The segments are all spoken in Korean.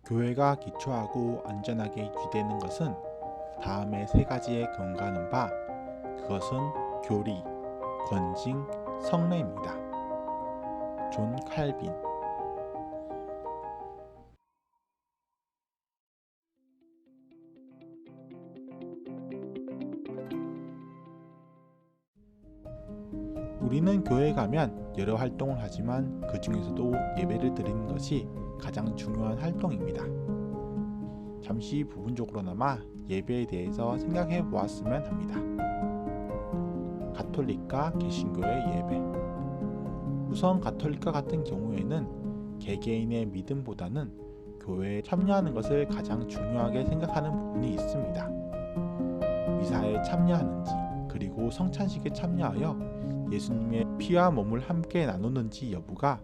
교회가 기초하고 안전하게 유지되는 것은 다음의 세 가지에 근거하는 바, 그것은 교리, 권징, 성례입니다. 존 칼빈. 우리는 교회에 가면 여러 활동을 하지만 그 중에서도 예배를 드리는 것이 가장 중요한 활동입니다. 잠시 부분적으로나마 예배에 대해서 생각해 보았으면 합니다. 가톨릭과 개신교의 예배. 우선 가톨릭과 같은 경우에는 개개인의 믿음보다는 교회에 참여하는 것을 가장 중요하게 생각하는 부분이 있습니다. 미사에 참여하는지, 그리고 성찬식에 참여하여 예수님의 피와 몸을 함께 나누는지 여부가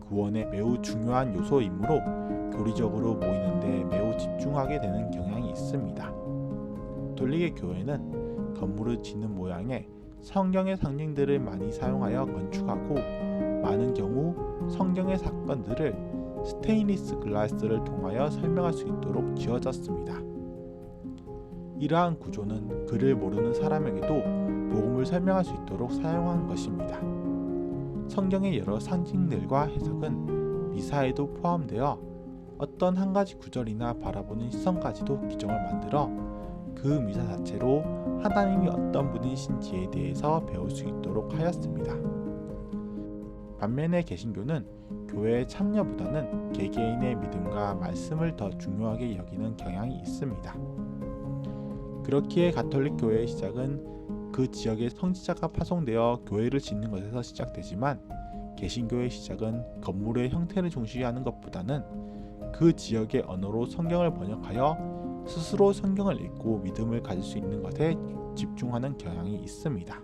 구원에 매우 중요한 요소이므로 교리적으로 모이는데 매우 집중하게 되는 경향이 있습니다. 가톨릭의 교회는 건물을 짓는 모양의 성경의 상징들을 많이 사용하여 건축하고, 많은 경우 성경의 사건들을 스테인리스 글라스를 통하여 설명할 수 있도록 지어졌습니다. 이러한 구조는 글을 모르는 사람에게도 복음을 설명할 수 있도록 사용한 것입니다. 성경의 여러 상징들과 해석은 미사에도 포함되어 어떤 한 가지 구절이나 바라보는 시선까지도 규정을 만들어 그 미사 자체로 하나님이 어떤 분이신지에 대해서 배울 수 있도록 하였습니다. 반면에 개신교는 교회의 참여보다는 개개인의 믿음과 말씀을 더 중요하게 여기는 경향이 있습니다. 그렇기에 가톨릭 교회의 시작은 그 지역의 성지자가 파송되어 교회를 짓는 것에서 시작되지만, 개신교의 시작은 건물의 형태를 중시하는 것보다는 그 지역의 언어로 성경을 번역하여 스스로 성경을 읽고 믿음을 가질 수 있는 것에 집중하는 경향이 있습니다.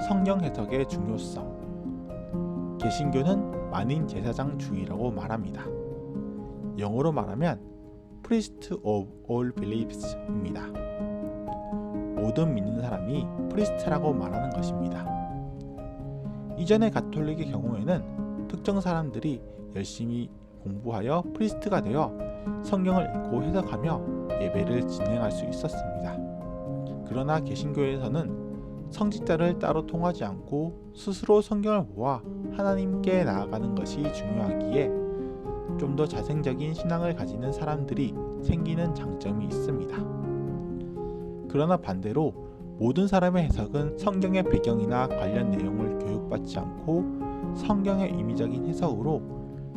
성경 해석의 중요성. 개신교는 만인 제사장주의라고 말합니다. 영어로 말하면 Priest of all believes입니다. 모든 믿는 사람이 프리스트라고 말하는 것입니다. 이전의 가톨릭의 경우에는 특정 사람들이 열심히 공부하여 프리스트가 되어 성경을 읽고 해석하며 예배를 진행할 수 있었습니다. 그러나 개신교에서는 성직자를 따로 통하지 않고 스스로 성경을 모아 하나님께 나아가는 것이 중요하기에 좀 더 자생적인 신앙을 가지는 사람들이 생기는 장점이 있습니다. 그러나 반대로 모든 사람의 해석은 성경의 배경이나 관련 내용을 교육받지 않고 성경의 임의적인 해석으로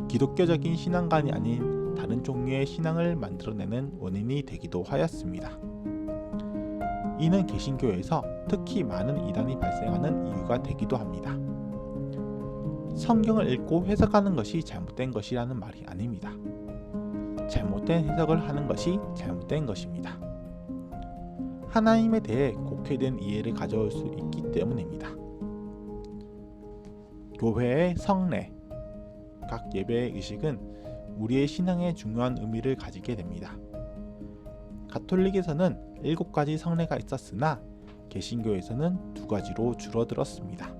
기독교적인 신앙관이 아닌 다른 종류의 신앙을 만들어내는 원인이 되기도 하였습니다. 이는 개신교에서 특히 많은 이단이 발생하는 이유가 되기도 합니다. 성경을 읽고 해석하는 것이 잘못된 것이라는 말이 아닙니다. 잘못된 해석을 하는 것이 잘못된 것입니다. 하나님에 대해 곡해된 이해를 가져올 수 있기 때문입니다. 교회의 성례. 각 예배의 의식은 우리의 신앙에 중요한 의미를 가지게 됩니다. 가톨릭에서는 7가지 성례가 있었으나 개신교에서는 2가지로 줄어들었습니다.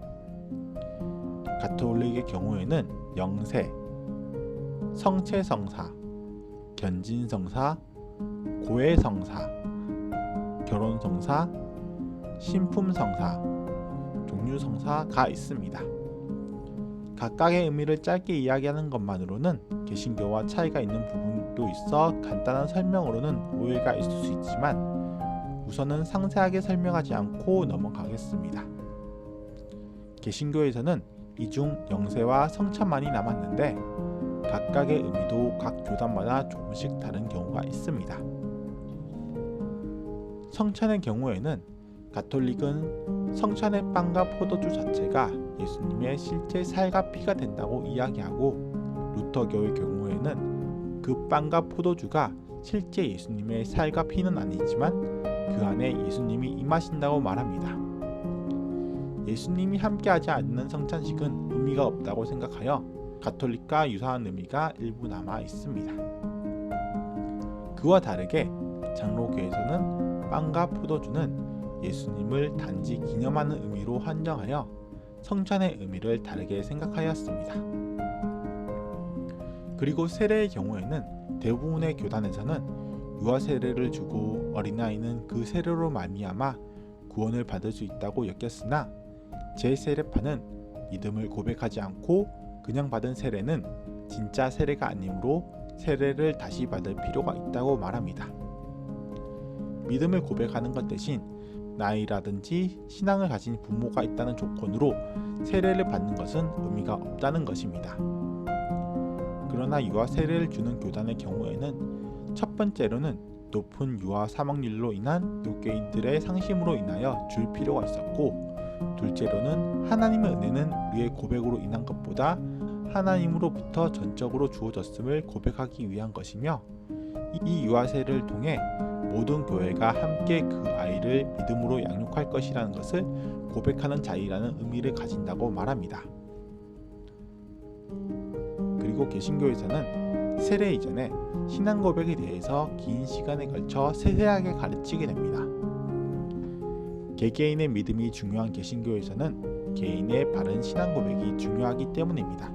가톨릭의 경우에는 영세, 성체성사, 견진성사, 고해성사, 결혼성사, 신품성사, 종류성사가 있습니다. 각각의 의미를 짧게 이야기하는 것만으로는 개신교와 차이가 있는 부분도 있어 간단한 설명으로는 오해가 있을 수 있지만 우선은 상세하게 설명하지 않고 넘어가겠습니다. 개신교에서는 이중 영세와 성찬만이 남았는데 각각의 의미도 각 교단마다 조금씩 다른 경우가 있습니다. 성찬의 경우에는 가톨릭은 성찬의 빵과 포도주 자체가 예수님의 실제 살과 피가 된다고 이야기하고, 루터교의 경우에는 그 빵과 포도주가 실제 예수님의 살과 피는 아니지만 그 안에 예수님이 임하신다고 말합니다. 예수님이 함께하지 않는 성찬식은 의미가 없다고 생각하여 가톨릭과 유사한 의미가 일부 남아 있습니다. 그와 다르게 장로교에서는 빵과 포도주는 예수님을 단지 기념하는 의미로 한정하여 성찬의 의미를 다르게 생각하였습니다. 그리고 세례의 경우에는 대부분의 교단에서는 유아 세례를 주고 어린아이는 그 세례로 말미암아 구원을 받을 수 있다고 여겼으나 제세례파는 믿음을 고백하지 않고 그냥 받은 세례는 진짜 세례가 아니므로 세례를 다시 받을 필요가 있다고 말합니다. 믿음을 고백하는 것 대신 나이라든지 신앙을 가진 부모가 있다는 조건으로 세례를 받는 것은 의미가 없다는 것입니다. 그러나 유아 세례를 주는 교단의 경우에는 첫 번째로는 높은 유아 사망률로 인한 교계인들의 상심으로 인하여 줄 필요가 있었고, 둘째로는 하나님의 은혜는 우리의 고백으로 인한 것보다 하나님으로부터 전적으로 주어졌음을 고백하기 위한 것이며, 이 유아 세례를 통해 모든 교회가 함께 그 아이를 믿음으로 양육할 것이라는 것을 고백하는 자리라는 의미를 가진다고 말합니다. 그리고 개신교에서는 세례 이전에 신앙 고백에 대해서 긴 시간에 걸쳐 세세하게 가르치게 됩니다. 개개인의 믿음이 중요한 개신교에서는 개인의 바른 신앙 고백이 중요하기 때문입니다.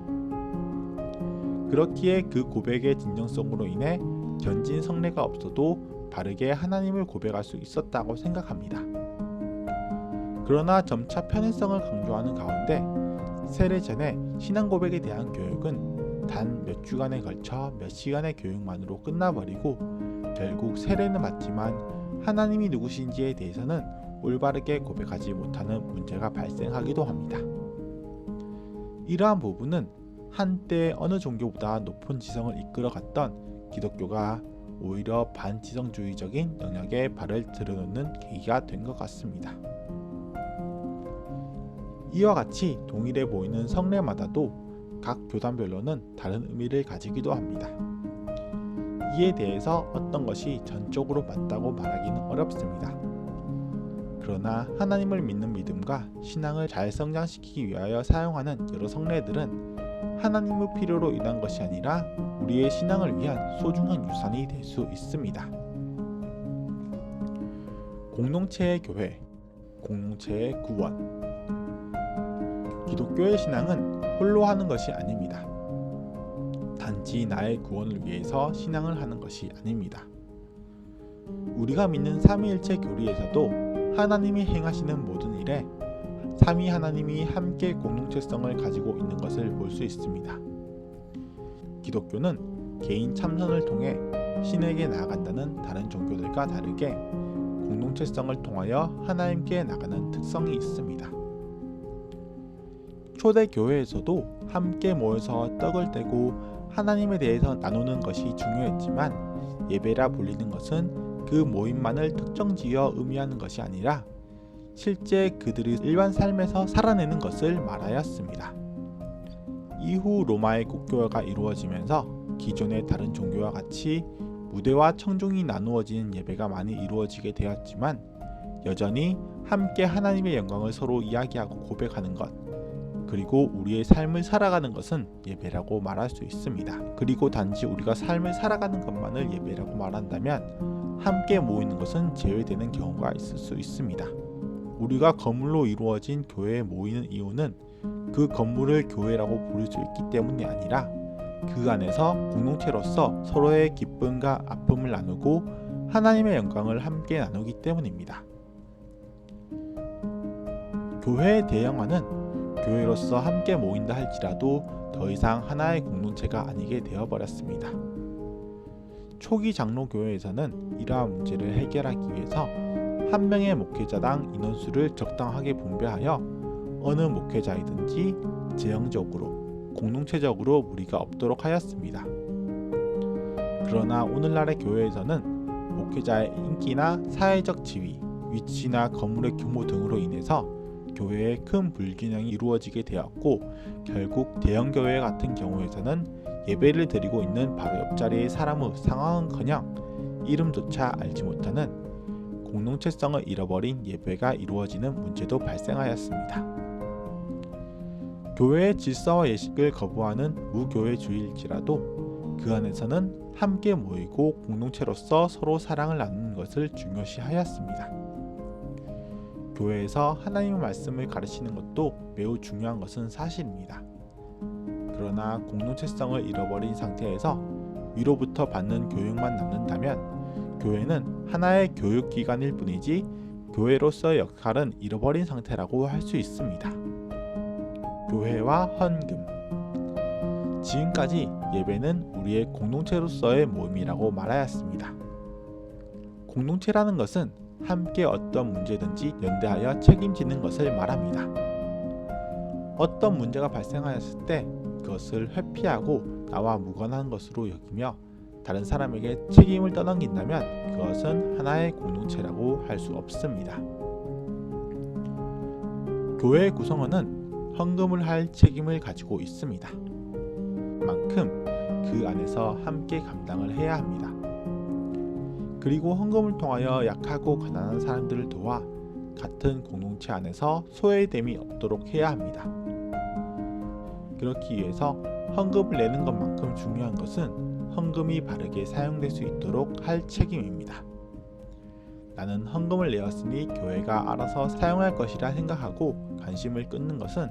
그렇기에 그 고백의 진정성으로 인해 견진 성례가 없어도 바르게 하나님을 고백할 수 있었다고 생각합니다. 그러나 점차 편의성을 강조하는 가운데 세례 전에 신앙 고백에 대한 교육은 단 몇 주간에 걸쳐 몇 시간의 교육만으로 끝나버리고 결국 세례는 받지만 하나님이 누구신지에 대해서는 올바르게 고백하지 못하는 문제가 발생하기도 합니다. 이러한 부분은 한때 어느 종교보다 높은 지성을 이끌어갔던 기독교가 오히려 반지성주의적인 영역에 발을 들여놓는 계기가 된 것 같습니다. 이와 같이 동일해 보이는 성례마다도 각 교단별로는 다른 의미를 가지기도 합니다. 이에 대해서 어떤 것이 전적으로 맞다고 말하기는 어렵습니다. 그러나 하나님을 믿는 믿음과 신앙을 잘 성장시키기 위하여 사용하는 여러 성례들은 하나님의 필요로 인한 것이 아니라 우리의 신앙을 위한 소중한 유산이 될 수 있습니다. 공동체의 교회, 공동체의 구원. 기독교의 신앙은 홀로 하는 것이 아닙니다. 단지 나의 구원을 위해서 신앙을 하는 것이 아닙니다. 우리가 믿는 삼위일체 교리에서도 하나님이 행하시는 모든 일에 삼위 하나님이 함께 공동체성을 가지고 있는 것을 볼 수 있습니다. 기독교는 개인 참선을 통해 신에게 나아간다는 다른 종교들과 다르게 공동체성을 통하여 하나님께 나가는 특성이 있습니다. 초대교회에서도 함께 모여서 떡을 떼고 하나님에 대해서 나누는 것이 중요했지만 예배라 불리는 것은 그 모임만을 특정지어 의미하는 것이 아니라 실제 그들의 일반 삶에서 살아내는 것을 말하였습니다. 이후 로마의 국교화가 이루어지면서 기존의 다른 종교와 같이 무대와 청중이 나누어지는 예배가 많이 이루어지게 되었지만 여전히 함께 하나님의 영광을 서로 이야기하고 고백하는 것, 그리고 우리의 삶을 살아가는 것은 예배라고 말할 수 있습니다. 그리고 단지 우리가 삶을 살아가는 것만을 예배라고 말한다면 함께 모이는 것은 제외되는 경우가 있을 수 있습니다. 우리가 건물로 이루어진 교회에 모이는 이유는 그 건물을 교회라고 부를 수 있기 때문이 아니라 그 안에서 공동체로서 서로의 기쁨과 아픔을 나누고 하나님의 영광을 함께 나누기 때문입니다. 교회의 대형화는 교회로서 함께 모인다 할지라도 더 이상 하나의 공동체가 아니게 되어버렸습니다. 초기 장로교회에서는 이러한 문제를 해결하기 위해서 한 명의 목회자당 인원수를 적당하게 분배하여 어느 목회자이든지 제형적으로 공동체적으로 무리가 없도록 하였습니다. 그러나 오늘날의 교회에서는 목회자의 인기나 사회적 지위, 위치나 건물의 규모 등으로 인해서 교회에 큰 불균형이 이루어지게 되었고 결국 대형교회 같은 경우에서는 예배를 드리고 있는 바로 옆자리의 사람의 상황은커녕 이름조차 알지 못하는 공동체성을 잃어버린 예배가 이루어지는 문제도 발생하였습니다. 교회의 질서와 예식을 거부하는 무교회주의일지라도 그 안에서는 함께 모이고 공동체로서 서로 사랑을 나누는 것을 중요시하였습니다. 교회에서 하나님의 말씀을 가르치는 것도 매우 중요한 것은 사실입니다. 그러나 공동체성을 잃어버린 상태에서 위로부터 받는 교육만 남는다면 교회는 하나의 교육기관일 뿐이지 교회로서의 역할은 잃어버린 상태라고 할 수 있습니다. 교회와 헌금. 지금까지 예배는 우리의 공동체로서의 모임이라고 말하였습니다. 공동체라는 것은 함께 어떤 문제든지 연대하여 책임지는 것을 말합니다. 어떤 문제가 발생하였을 때 그것을 회피하고 나와 무관한 것으로 여기며 다른 사람에게 책임을 떠넘긴다면 그것은 하나의 공동체라고 할 수 없습니다. 교회의 구성원은 헌금을 할 책임을 가지고 있습니다. 만큼 그 안에서 함께 감당을 해야 합니다. 그리고 헌금을 통하여 약하고 가난한 사람들을 도와 같은 공동체 안에서 소외됨이 없도록 해야 합니다. 그렇기 위해서 헌금을 내는 것만큼 중요한 것은 헌금이 바르게 사용될 수 있도록 할 책임입니다. 나는 헌금을 내었으니 교회가 알아서 사용할 것이라 생각하고 관심을 끊는 것은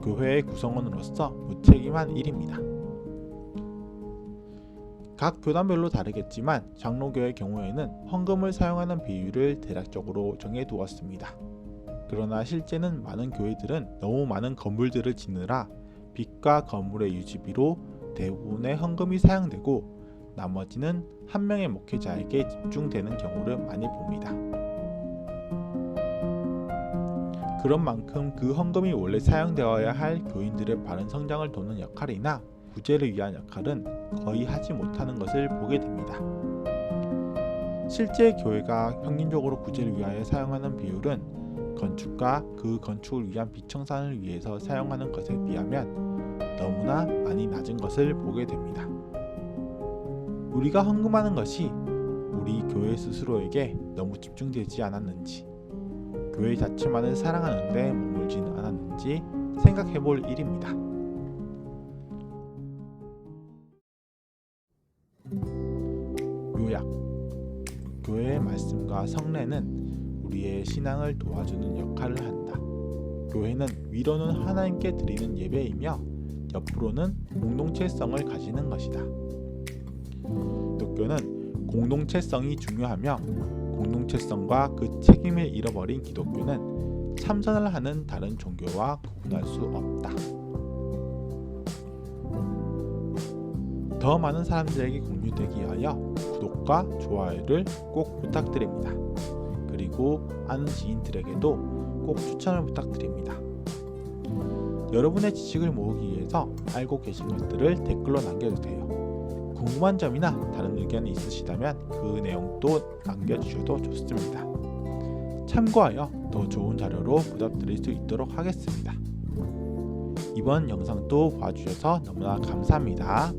교회의 구성원으로서 무책임한 일입니다. 각 교단별로 다르겠지만 장로교의 경우에는 헌금을 사용하는 비율을 대략적으로 정해두었습니다. 그러나 실제는 많은 교회들은 너무 많은 건물들을 짓느라 빚과 건물의 유지비로 대부분의 헌금이 사용되고 나머지는 한 명의 목회자에게 집중되는 경우를 많이 봅니다. 그런 만큼 그 헌금이 원래 사용되어야 할 교인들의 바른 성장을 돕는 역할이나 구제를 위한 역할은 거의 하지 못하는 것을 보게 됩니다. 실제 교회가 평균적으로 구제를 위하여 사용하는 비율은 건축과 그 건축을 위한 비청산을 위해서 사용하는 것에 비하면 너무나 많이 낮은 것을 보게 됩니다. 우리가 헌금하는 것이 우리 교회 스스로에게 너무 집중되지 않았는지, 교회 자체만을 사랑하는 데 머물지는 않았는지 생각해 볼 일입니다. 요약. 교회의 말씀과 성례는 우리의 신앙을 도와주는 역할을 한다. 교회는 위로는 하나님께 드리는 예배이며 옆으로는 공동체성을 가지는 것이다. 기독교는 공동체성이 중요하며 공동체성과 그 책임을 잃어버린 기독교는 참선을 하는 다른 종교와 구분할 수 없다. 더 많은 사람들에게 공유되기 위하여 구독과 좋아요를 꼭 부탁드립니다. 그리고 아는 지인들에게도 꼭 추천을 부탁드립니다. 여러분의 지식을 모으기 위해서 알고 계신 것들을 댓글로 남겨주세요. 궁금한 점이나 다른 의견이 있으시다면 그 내용도 남겨주셔도 좋습니다. 참고하여 더 좋은 자료로 보답드릴 수 있도록 하겠습니다. 이번 영상도 봐주셔서 너무나 감사합니다.